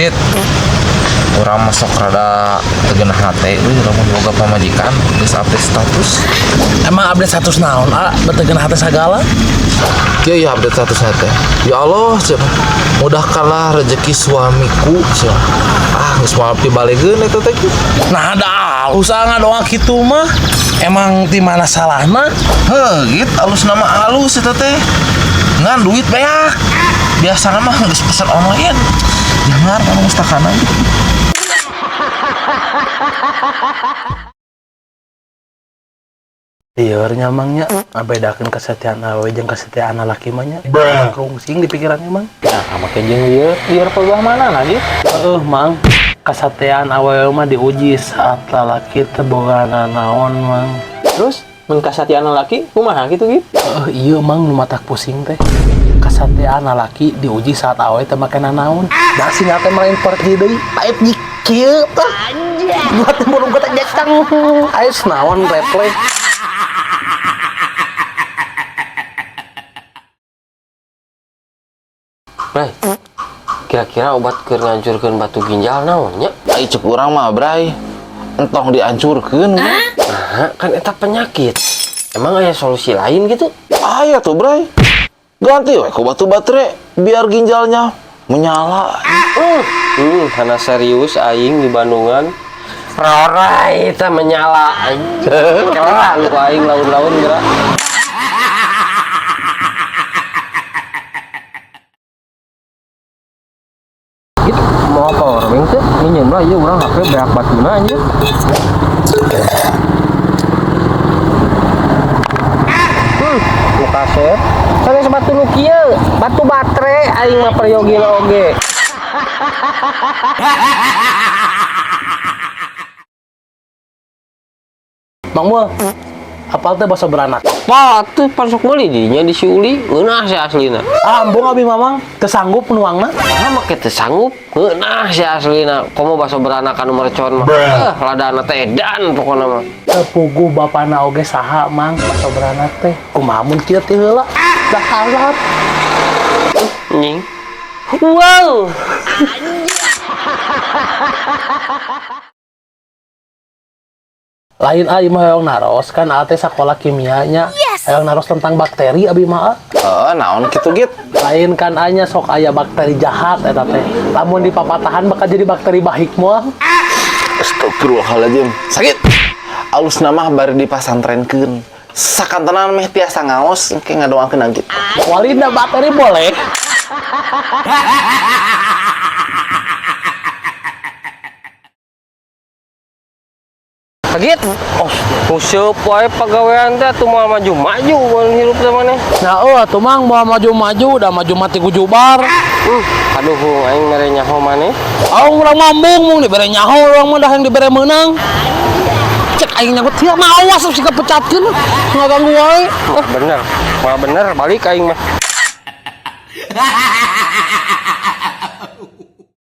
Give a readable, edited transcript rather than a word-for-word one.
Git, orang masuk rada tegenah hati, urang boga pamajikan, geus update status. Emang update status naon? Betegeun hati segala? Iya update status teh. Ya Allah, cenah. Mudahkanlah rezeki suamiku, cenah. Geus moal dibalegeun eta teh. Nah, ada usaha ngadoa kitu mah. Emang di mana salahna? Git alus nama alus eta teh. Ngan duit beak. Biasana mah geus pesan online. Dengar anu mustakanan. Iya, nyamangnya bedakeun kesetiaan awewe jeung kesetiaan lalaki mah nya. Rungsing di pikirannya, Mang. Nah, make jeung ieu, lieur peluang mana lagi? Mang. Kesetiaan awewe mah diuji saat lalaki teu boga naon, Mang. Terus mun kasatian lalaki kumaha kitu gitu? Iya, Mang, nu matak pusing teh. Kesetiaan lalaki diuji saat awewe teu make nanaon. Da sing teh main pergi deui, aib kieu tah. Anjay. Buat burung kata jacang. Aya naon replay. Bray, kira-kira obat keur ngancurkeun batu ginjal naon nya? Ai cek urang mah, Bray. Entong dihancurkeun. Nah, kan eta penyakit. Emang aya solusi lain gitu? Aya tuh, Bray. Ganti we ku batu baterai biar ginjalnya menyala. Karena serius aing di Bandungan. Rorai eta menyala anjing. Kela lu aing laun-laun geura. Gitu, mau apa orang teh? Minjem lah ieu urang HP beak batuna anjir. Kaset sanes batu nu kieu batu baterai aing mah peryogi oge. Mang Mul, apal teh basa beranak? Batu pasok meuli dinya di si Uli ngeunah si aslina. Ambung abi Mamang teu sanggup nuangna. Make teu sanggup ngeunah si aslina. Komo basa beranak anu mercon mah. Ladana teh edan pokona mah. Pugu bapana oge saha Mang basa beranak teh. Kumaha mun kieu teh heula? Da halat. Nying. Wow. Lain ai mah hoyong naros kan ate sakola kimianya. Hoyong naros tentang bakteri abi mah. Naon kitu Git? Lain kan anya sok aya bakteri jahat eta teh. Lamun dipapatahan bakal jadi bakteri baik moal. Astagfirullahaladzim. Sakit. Alus nama bari dipasantrenkeun. Sakantenan meh tiasa ngaos engke ngadoakeun kitu. Walina bakteri boleh. Kaget. Kuseup wae pagawean teh atuh moal maju-maju mun hirup teh maneh. Nah, atuh Mang mau maju-maju udah maju mati ku jubar. Aduh, aing mere nyaho maneh. Urang mambung mung dibere nyaho urang mah dah yang dibere meunang. Cek aing nyagut tieu mah awas sih kepecatkeun. Ngaganggu wae. Bener. Bener balik aing mah.